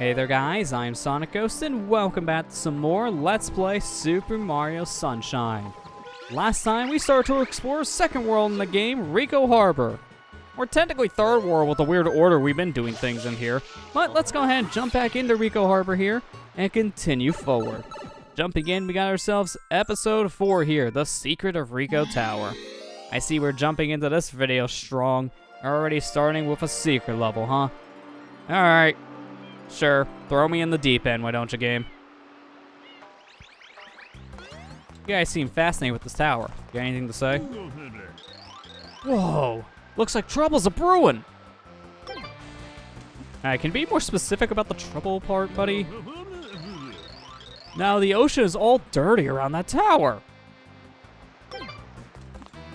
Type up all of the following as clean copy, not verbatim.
Hey there guys, I'm SonicGhost and welcome back to some more Let's Play Super Mario Sunshine. Last time we started to explore second world in the game, Ricco Harbor. We're technically third world with the weird order we've been doing things in here, but let's go ahead and jump back into Ricco Harbor here and continue forward. Jumping in, we got ourselves episode 4 here, The Secret of Ricco Tower. I see we're jumping into this video strong, already starting with a secret level, huh? Alright. Sure, throw me in the deep end, why don't you, game? You guys seem fascinated with this tower. Got anything to say? Whoa, looks like trouble's a brewing. Alright, can you be more specific about the trouble part, buddy? Now, the ocean is all dirty around that tower.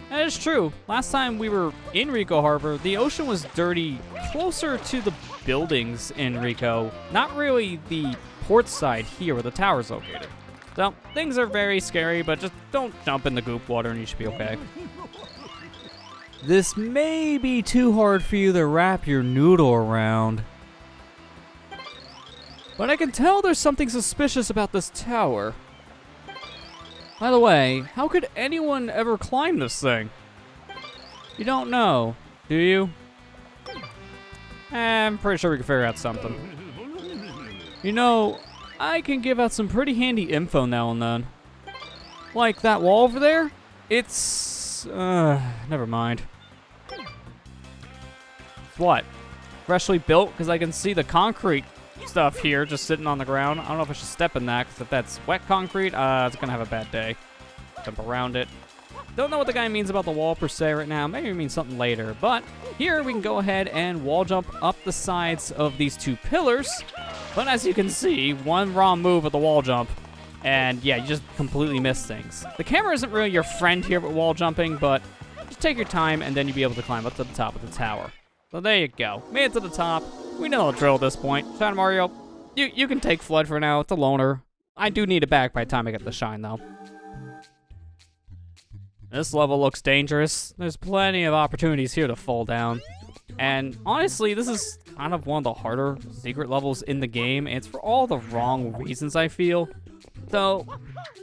That is true. Last time we were in Ricco Harbor, the ocean was dirty closer to the buildings in Ricco, not really the port side here where the tower's located. So, things are very scary, but just don't jump in the goop water and you should be okay. This may be too hard for you to wrap your noodle around, but I can tell there's something suspicious about this tower. By the way, how could anyone ever climb this thing? You don't know, do you? I'm pretty sure we can figure out something. You know, I can give out some pretty handy info now and then. Like that wall over there? It's, never mind. What? Freshly built? Because I can see the concrete stuff here just sitting on the ground. I don't know if I should step in that, because if that's wet concrete, it's gonna have a bad day. Jump around it. Don't know what the guy means about the wall per se right now. Maybe it means something later. But here we can go ahead and wall jump up the sides of these two pillars. But as you can see, one wrong move with the wall jump, and yeah, you just completely miss things. The camera isn't really your friend here with wall jumping, but just take your time and then you'll be able to climb up to the top of the tower. So there you go. Made it to the top. We know the drill at this point. Shine Mario, you can take F.L.U.D for now. It's a loner. I do need it back by the time I get the Shine, though. This level looks dangerous. There's plenty of opportunities here to fall down. And honestly, this is kind of one of the harder secret levels in the game. And it's for all the wrong reasons, I feel. So,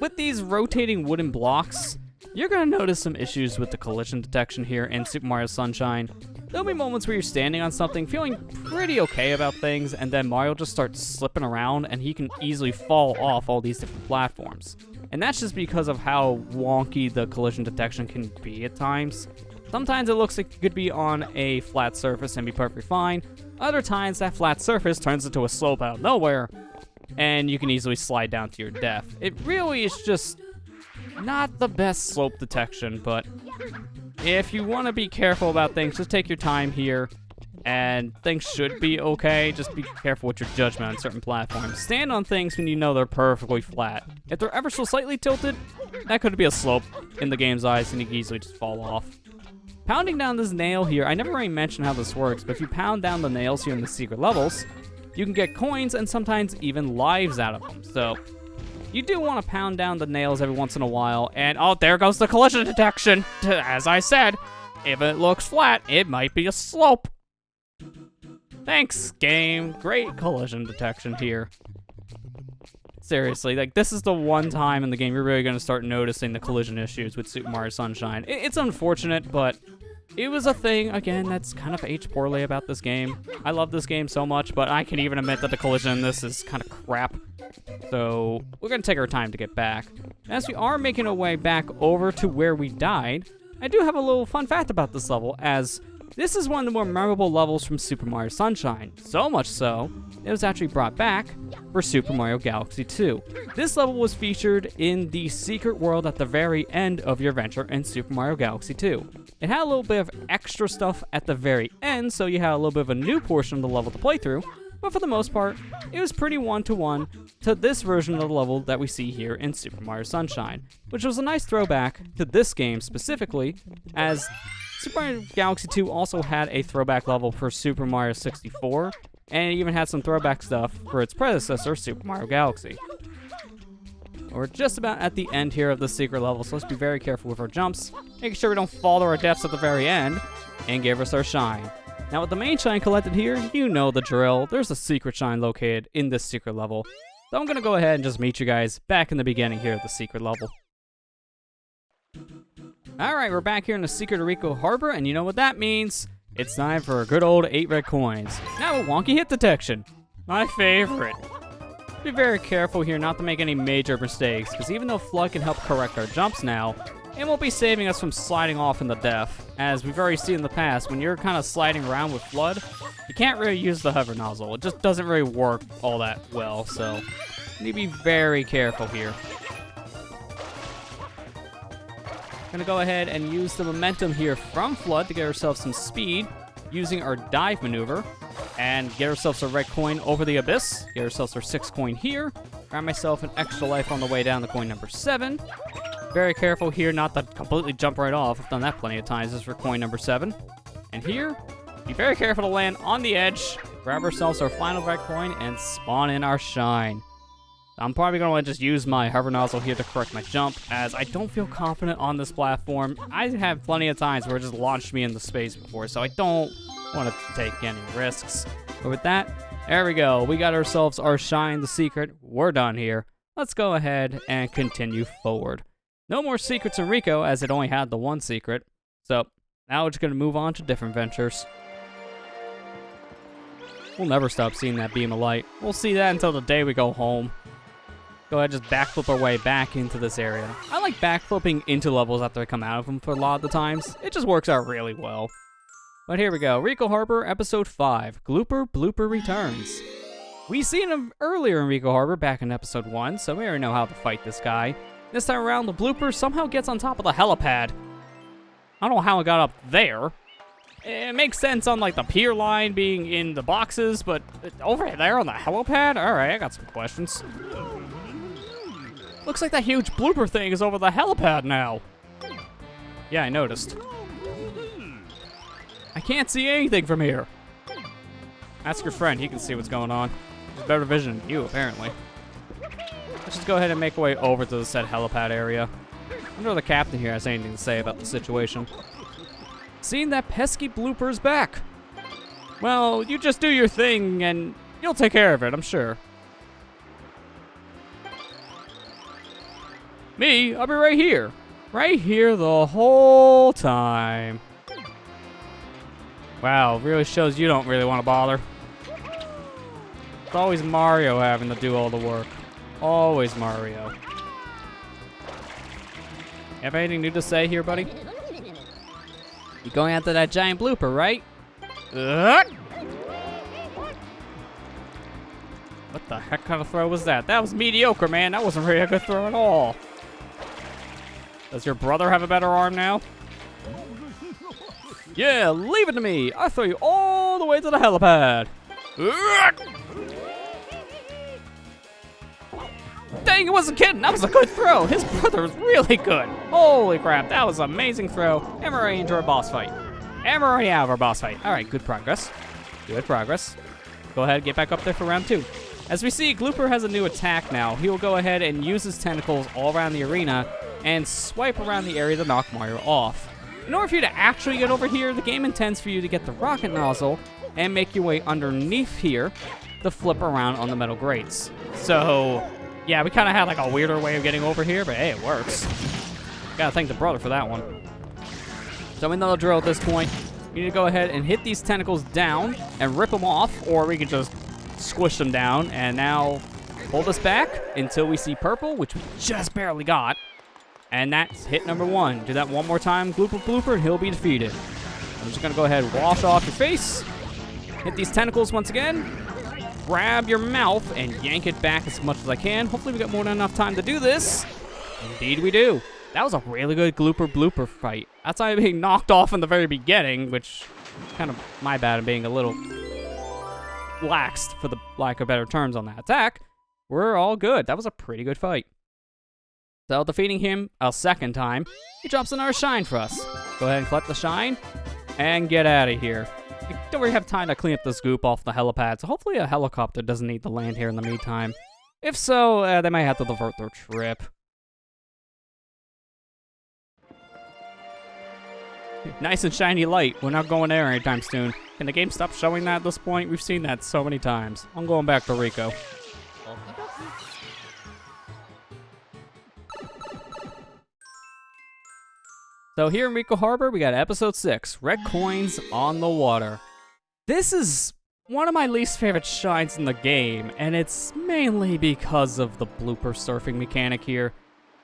with these rotating wooden blocks, you're going to notice some issues with the collision detection here in Super Mario Sunshine. There'll be moments where you're standing on something, feeling pretty okay about things, and then Mario just starts slipping around, and he can easily fall off all these different platforms. And that's just because of how wonky the collision detection can be at times. Sometimes it looks like you could be on a flat surface and be perfectly fine. Other times, that flat surface turns into a slope out of nowhere, and you can easily slide down to your death. It really is just not the best slope detection, but if you want to be careful about things, just take your time here, and things should be okay. Just be careful with your judgment on certain platforms. Stand on things when you know they're perfectly flat. If they're ever so slightly tilted, that could be a slope in the game's eyes, and you can easily just fall off. Pounding down this nail here, I never really mentioned how this works, but if you pound down the nails here in the secret levels, you can get coins and sometimes even lives out of them. So you do want to pound down the nails every once in a while, and oh, there goes the collision detection. As I said, if it looks flat, it might be a slope. Thanks, game. Great collision detection here. Seriously, like, this is the one time in the game you're really going to start noticing the collision issues with Super Mario Sunshine. It's unfortunate, but it was a thing, again, that's kind of aged poorly about this game. I love this game so much, but I can even admit that the collision in this is kind of crap. So, we're going to take our time to get back. As we are making our way back over to where we died, I do have a little fun fact about this level, as this is one of the more memorable levels from Super Mario Sunshine. So much so, it was actually brought back for Super Mario Galaxy 2. This level was featured in the secret world at the very end of your adventure in Super Mario Galaxy 2. It had a little bit of extra stuff at the very end, so you had a little bit of a new portion of the level to play through, but for the most part, it was pretty one-to-one to this version of the level that we see here in Super Mario Sunshine, which was a nice throwback to this game specifically, as Super Mario Galaxy 2 also had a throwback level for Super Mario 64, and it even had some throwback stuff for its predecessor, Super Mario Galaxy. We're just about at the end here of the secret level, so let's be very careful with our jumps, making sure we don't fall to our deaths at the very end, and give us our Shine. Now with the main shine collected here, you know the drill. There's a secret shine located in this secret level. So I'm gonna go ahead and just meet you guys back in the beginning here at the secret level. Alright, we're back here in the secret of Ricco Harbor, and you know what that means. It's time for a good old 8 red coins. Now with wonky hit detection. My favorite. Be very careful here not to make any major mistakes, because even though F.L.U.D can help correct our jumps now, it won't be saving us from sliding off in the death. As we've already seen in the past, when you're kind of sliding around with F.L.U.D, you can't really use the hover nozzle. It just doesn't really work all that well, so you need to be very careful here. Gonna go ahead and use the momentum here from F.L.U.D to get ourselves some speed, using our dive maneuver, and get ourselves a red coin over the abyss, get ourselves our 6 coin here, grab myself an extra life on the way down to coin number 7. Very careful here not to completely jump right off. I've done that plenty of times. This is for coin number 7. And here, be very careful to land on the edge, grab ourselves our final red coin, and spawn in our shine. I'm probably going to just use my hover nozzle here to correct my jump, as I don't feel confident on this platform. I have plenty of times where it just launched me into space before, so I don't want to take any risks. But with that, there we go. We got ourselves our shine, the secret. We're done here. Let's go ahead and continue forward. No more secrets in Ricco, as it only had the 1 secret. So, now we're just going to move on to different ventures. We'll never stop seeing that beam of light. We'll see that until the day we go home. Go ahead and just backflip our way back into this area. I like backflipping into levels after I come out of them for a lot of the times. It just works out really well. But here we go. Ricco Harbor, Episode 5. Glooper Blooper returns. We seen him earlier in Ricco Harbor back in Episode 1, so we already know how to fight this guy. This time around, the blooper somehow gets on top of the helipad. I don't know how it got up there. It makes sense on, like, the pier line being in the boxes, but over there on the helipad? Alright, I got some questions. Looks like that huge blooper thing is over the helipad now. Yeah, I noticed. I can't see anything from here. Ask your friend, he can see what's going on. There's better vision than you, apparently. Let's just go ahead and make our way over to the said helipad area. I wonder if the captain here has anything to say about the situation. Seeing that pesky blooper is back. Well, you just do your thing and you'll take care of it, I'm sure. Me, I'll be right here. Right here the whole time. Wow, really shows you don't really want to bother. It's always Mario having to do all the work. Always Mario. You have anything new to say here, buddy? You going after that giant blooper, right? What the heck kind of throw was that? That was mediocre, man. That wasn't really a good throw at all. Does your brother have a better arm now? Yeah, leave it to me. I'll throw you all the way to the helipad. Dang, it wasn't kidding. That was a good throw. His brother was really good. Holy crap, that was an amazing throw. And we're already into our boss fight. And we're already out of our boss fight. All right, good progress. Good progress. Go ahead and get back up there for round 2. As we see, Glooper has a new attack now. He will go ahead and use his tentacles all around the arena and swipe around the area to knock Mario off. In order for you to actually get over here, the game intends for you to get the rocket nozzle and make your way underneath here to flip around on the metal grates. So, yeah, we kind of had like a weirder way of getting over here, but hey, it works. Gotta thank the brother for that one. So we know the drill at this point. You need to go ahead and hit these tentacles down and rip them off, or we can just squish them down. And now hold us back until we see purple, which we just barely got. And that's hit number 1. Do that one more time, Glooper Blooper, and he'll be defeated. I'm just gonna go ahead and wash off your face. Hit these tentacles once again. Grab your mouth and yank it back as much as I can. Hopefully we got more than enough time to do this. Indeed we do. That was a really good Glooper Blooper fight. That's why I'm being knocked off in the very beginning, which kind of my bad in being a little laxed, for the lack of better terms, on that attack. We're all good. That was a pretty good fight. So defeating him a second time, he drops another shine for us. Go ahead and collect the shine and get out of here. We don't really have time to clean up this goop off the helipad, so hopefully a helicopter doesn't need to land here in the meantime. If so, they might have to divert their trip. Nice and shiny light. We're not going there anytime soon. Can the game stop showing that at this point? We've seen that so many times. I'm going back to Ricco. So here in Ricco Harbor, we got episode 6, Red Coins on the Water. This is one of my least favorite shines in the game, and it's mainly because of the blooper surfing mechanic here.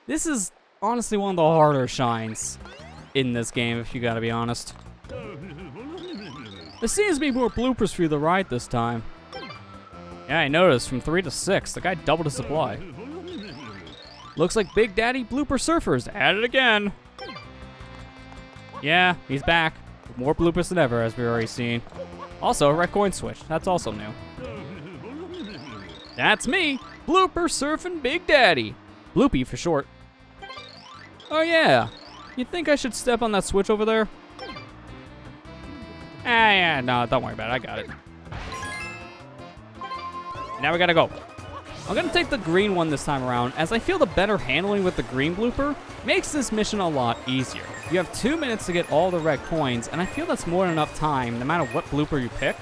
This is honestly one of the harder shines in this game, if you gotta be honest. There seems to be more bloopers for you to ride this time. Yeah, I noticed, from 3 to 6, the guy doubled his supply. Looks like Big Daddy Blooper Surfer's at it again. Yeah, he's back. More bloopers than ever, as we've already seen. Also, a red coin switch. That's also new. That's me, Blooper Surfing Big Daddy. Bloopy for short. Oh yeah, you think I should step on that switch over there? Yeah, no, don't worry about it. I got it. Now we gotta go. I'm gonna take the green one this time around, as I feel the better handling with the green blooper makes this mission a lot easier. You have 2 minutes to get all the red coins, and I feel that's more than enough time, no matter what blooper you pick.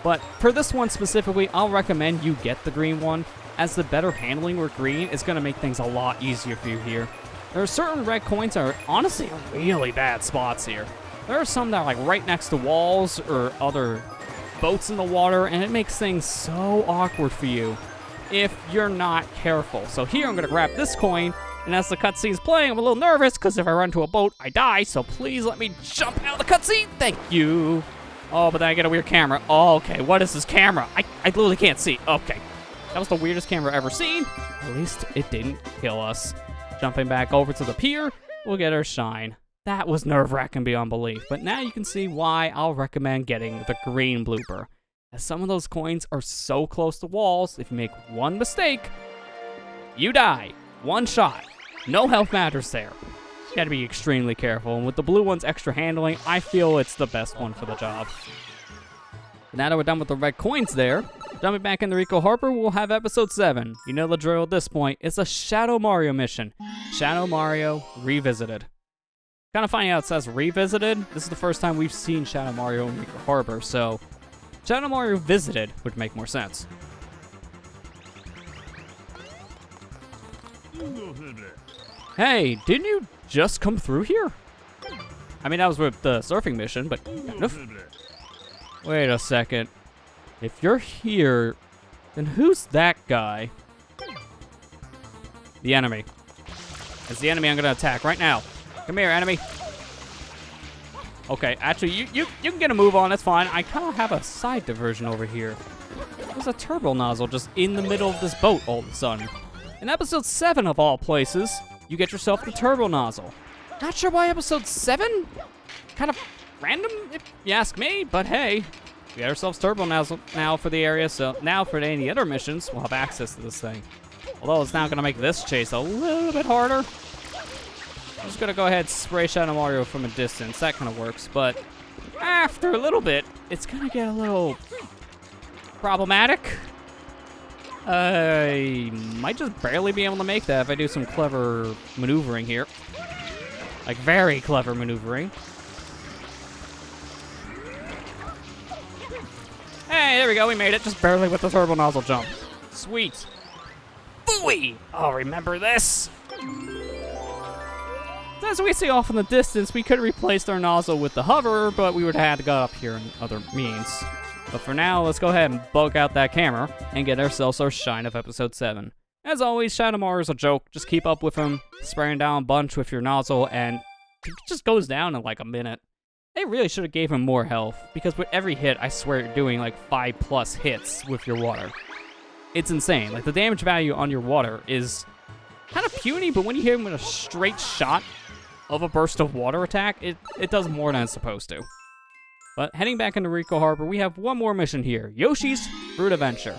But for this one specifically, I'll recommend you get the green one, as the better handling with green is gonna make things a lot easier for you here. There are certain red coins that are honestly really bad spots here. There are some that are like right next to walls or other boats in the water, and it makes things so awkward for you if you're not careful. So here I'm gonna grab this coin, and as the cutscene's playing, I'm a little nervous because if I run into a boat, I die. So please let me jump out of the cutscene. Thank you. Oh, but then I get a weird camera. Oh, okay, what is this camera? I literally can't see. Okay, that was the weirdest camera I've ever seen. At least it didn't kill us. Jumping back over to the pier, we'll get our shine. That was nerve-wracking beyond belief, but now you can see why I'll recommend getting the green blooper. As some of those coins are so close to walls, if you make one mistake, you die. One shot. No health matters there. You gotta be extremely careful, and with the blue one's extra handling, I feel it's the best one for the job. Now that we're done with the red coins there, jumping back into Ricco Harbor, we'll have episode 7. You know the drill at this point. It's a Shadow Mario mission. Shadow Mario Revisited. Kind of funny how it says Revisited. This is the first time we've seen Shadow Mario in Ricco Harbor, so Shadow Mario Visited would make more sense. Hey, didn't you just come through here? I mean, that was with the surfing mission, but kind of. Wait a second. If you're here, then who's that guy? The enemy. It's the enemy I'm gonna attack right now. Come here, enemy. Okay, actually, you can get a move on, that's fine. I kind of have a side diversion over here. There's a turbo nozzle just in the middle of this boat all of a sudden. In episode 7 of all places, you get yourself the turbo nozzle. Not sure why episode 7? Kind of random, if you ask me, but hey. We got ourselves turbo nozzle now for the area, so now for any other missions, we'll have access to this thing. Although it's now going to make this chase a little bit harder. I'm just going to go ahead and spray Shadow Mario from a distance. That kind of works, but after a little bit, it's going to get a little problematic. I might just barely be able to make that if I do some clever maneuvering here. Like, very clever maneuvering. Hey, there we go, we made it, just barely with the turbo nozzle jump. Sweet. Booey! I'll remember this. As we see off in the distance, we could have replaced our nozzle with the hover, but we would have had to go up here in other means. But for now, let's go ahead and bug out that camera and get ourselves our shine of episode 7. As always, Shadow Mario's a joke. Just keep up with him, spraying down a bunch with your nozzle, and it just goes down in like a minute. They really should have gave him more health, because with every hit, I swear you're doing like 5+ hits with your water. It's insane. Like, the damage value on your water is kind of puny, but when you hit him with a straight shot of a burst of water attack, it does more than it's supposed to. But heading back into Ricco Harbor, we have one more mission here, Yoshi's Fruit Adventure.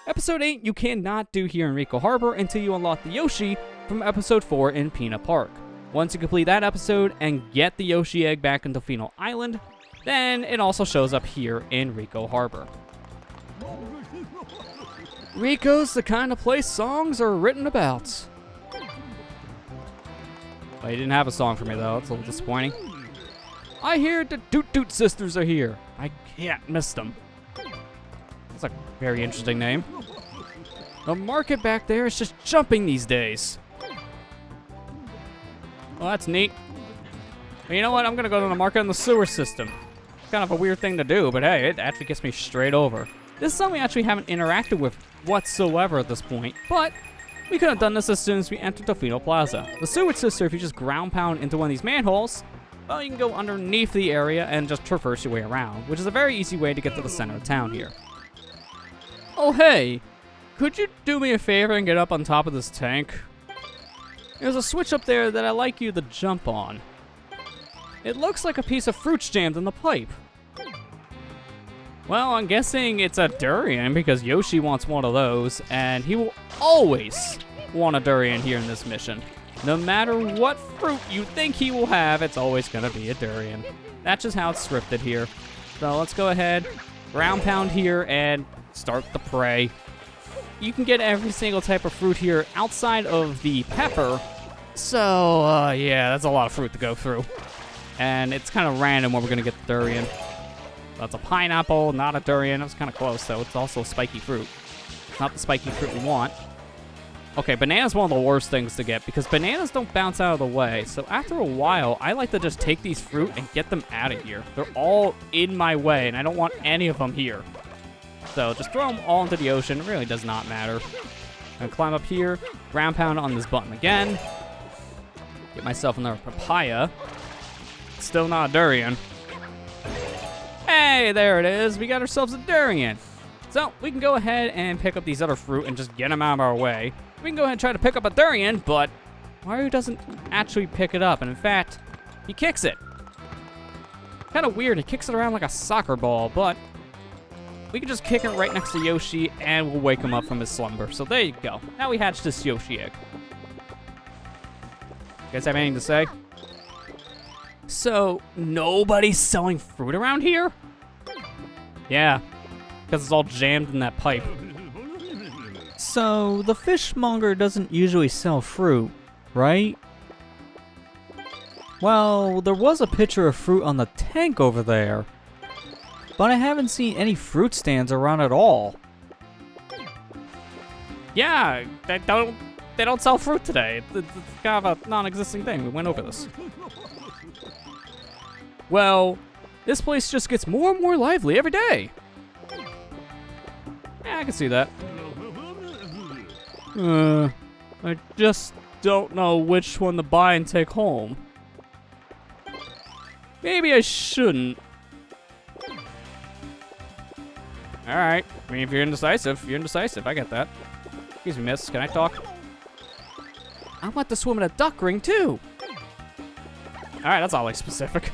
Episode 8 you cannot do here in Ricco Harbor until you unlock the Yoshi from episode 4 in Peanut Park. Once you complete that episode and get the Yoshi egg back in Delfino Island, then it also shows up here in Ricco Harbor. Ricco's the kind of place songs are written about. Well, he didn't have a song for me though, that's a little disappointing. I hear the Doot Doot Sisters are here. I can't miss them. That's a very interesting name. The market back there is just jumping these days. Well, that's neat. But you know what? I'm gonna go to the market in the sewer system. It's kind of a weird thing to do, but hey, it actually gets me straight over. This is something we actually haven't interacted with whatsoever at this point, but we could have done this as soon as we entered Tofino Plaza. The sewer system, if you just ground pound into one of these manholes, well, you can go underneath the area and just traverse your way around, which is a very easy way to get to the center of town here. Oh, hey, could you do me a favor and get up on top of this tank? There's a switch up there that I'd like you to jump on. It looks like a piece of fruit jammed in the pipe. Well, I'm guessing it's a durian because Yoshi wants one of those, and he will always want a durian here in this mission. No matter what fruit you think he will have, it's always gonna be a durian. That's just how it's scripted here. So let's go ahead, ground pound here, and start the prey. You can get every single type of fruit here outside of the pepper. So, yeah, that's a lot of fruit to go through. And it's kind of random when we're gonna get the durian. That's a pineapple, not a durian. That was kind of close, though. It's also a spiky fruit. It's not the spiky fruit we want. Okay, banana's one of the worst things to get because bananas don't bounce out of the way. So after a while, I like to just take these fruit and get them out of here. They're all in my way, and I don't want any of them here. So just throw them all into the ocean. It really does not matter. I'm gonna climb up here, ground pound on this button again. Get myself another papaya. Still not a durian. Hey, there it is. We got ourselves a durian. So we can go ahead and pick up these other fruit and just get them out of our way. We can go ahead and try to pick up a durian, but Mario doesn't actually pick it up. And in fact, he kicks it. Kind of weird. He kicks it around like a soccer ball, but we can just kick it right next to Yoshi and we'll wake him up from his slumber. So there you go. Now we hatched this Yoshi egg. You guys have anything to say? So, nobody's selling fruit around here? Yeah, because it's all jammed in that pipe. So, the fishmonger doesn't usually sell fruit, right? Well, there was a picture of fruit on the tank over there, but I haven't seen any fruit stands around at all. Yeah, they don't sell fruit today. It's kind of a non-existing thing. We went over this. Well, this place just gets more and more lively every day. Yeah, I can see that. I just don't know which one to buy and take home. Maybe I shouldn't. Alright, I mean, if you're indecisive, you're indecisive. I get that. Excuse me, miss, can I talk? I want to swim in a duck ring, too. Alright, that's oddly specific.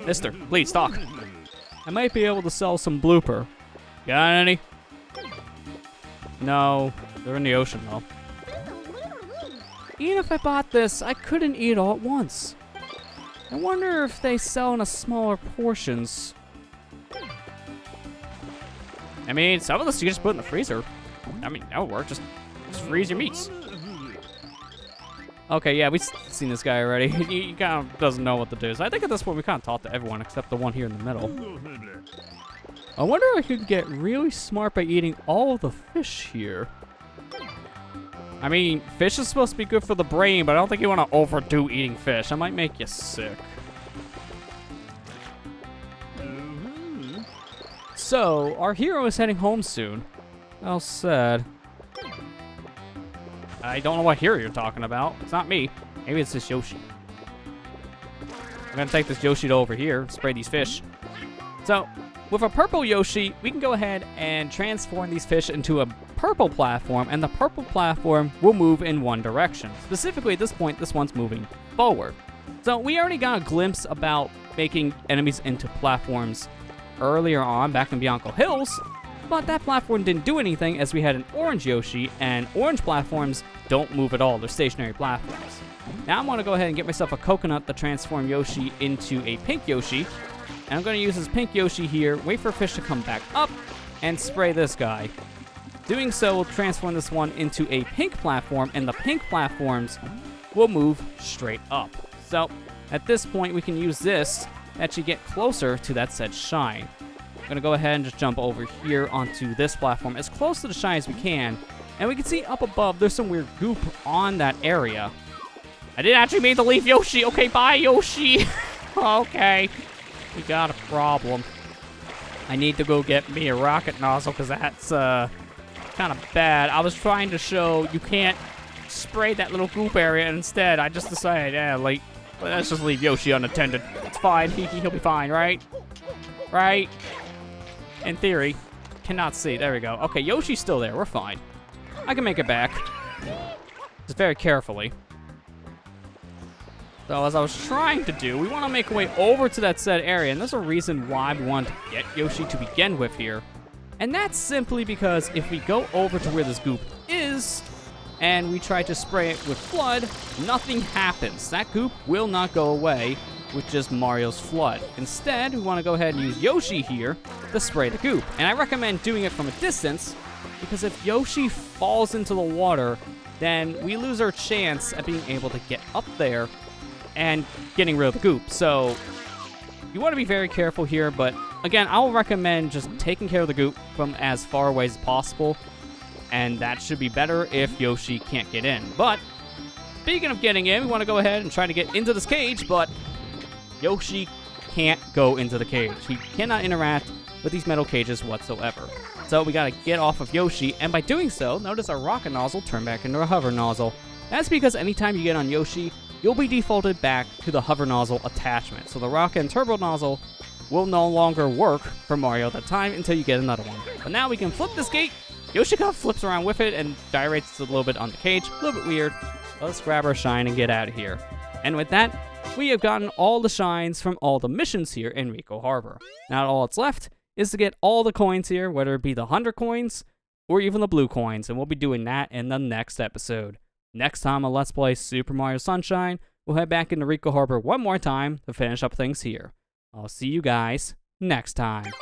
Mister, please talk. I might be able to sell some blooper. Got any? No, they're in the ocean though. Even if I bought this, I couldn't eat all at once. I wonder if they sell in a smaller portions. I mean, some of this you can just put in the freezer. I mean, that would work. Just freeze your meats. Okay, yeah, we've seen this guy already. He kind of doesn't know what to do. So I think at this point we kind of talked to everyone except the one here in the middle. I wonder if I could get really smart by eating all of the fish here. I mean, fish is supposed to be good for the brain, but I don't think you want to overdo eating fish. That might make you sick. So, our hero is heading home soon. How sad. I don't know what hero you're talking about. It's not me. Maybe it's this Yoshi. I'm gonna take this Yoshi to over here and spray these fish. So, with a purple Yoshi, we can go ahead and transform these fish into a purple platform, and the purple platform will move in one direction. Specifically, at this point, this one's moving forward. So, we already got a glimpse about making enemies into platforms earlier on, back in Bianco Hills, but that platform didn't do anything as we had an orange Yoshi, and orange platforms don't move at all. They're stationary platforms. Now I'm going to go ahead and get myself a coconut to transform Yoshi into a pink Yoshi. And I'm going to use this pink Yoshi here, wait for a fish to come back up, and spray this guy. Doing so will transform this one into a pink platform, and the pink platforms will move straight up. So At this point, we can use this to actually get closer to that said shine. I'm gonna go ahead and just jump over here onto this platform as close to the shine as we can. And we can see up above, there's some weird goop on that area. I didn't actually mean to leave Yoshi. Okay, bye, Yoshi. Okay, we got a problem. I need to go get me a rocket nozzle because that's kind of bad. I was trying to show you can't spray that little goop area, and instead I just decided, yeah, like, let's just leave Yoshi unattended. It's fine. He'll be fine, right? Right? In theory. Cannot see. There we go. Okay, Yoshi's still there. We're fine. I can make it back. Just very carefully. So as I was trying to do, we want to make our way over to that said area, and there's a reason why we want to get Yoshi to begin with here. And that's simply because if we go over to where this goop is, and we try to spray it with F.L.U.D, nothing happens. That goop will not go away with just Mario's F.L.U.D. Instead, we want to go ahead and use Yoshi here to spray the goop. And I recommend doing it from a distance, because if Yoshi falls into the water, then we lose our chance at being able to get up there and getting rid of the goop. So you want to be very careful here, but again, I'll recommend just taking care of the goop from as far away as possible, and that should be better if Yoshi can't get in. But speaking of getting in, we want to go ahead and try to get into this cage, but Yoshi can't go into the cage. He cannot interact with these metal cages whatsoever. So we gotta get off of Yoshi, and by doing so, notice our rocket nozzle turned back into a hover nozzle. That's because anytime you get on Yoshi, you'll be defaulted back to the hover nozzle attachment. So the rocket and turbo nozzle will no longer work for Mario at that time until you get another one. But now we can flip this gate. Yoshi kind of flips around with it and gyrates a little bit on the cage. A little bit weird. Let's grab our shine and get out of here. And with that, we have gotten all the shines from all the missions here in Ricco Harbor. Now all that's left is to get all the coins here, whether it be the 100 coins or even the blue coins, and we'll be doing that in the next episode. Next time on Let's Play Super Mario Sunshine, we'll head back into Ricco Harbor one more time to finish up things here. I'll see you guys next time.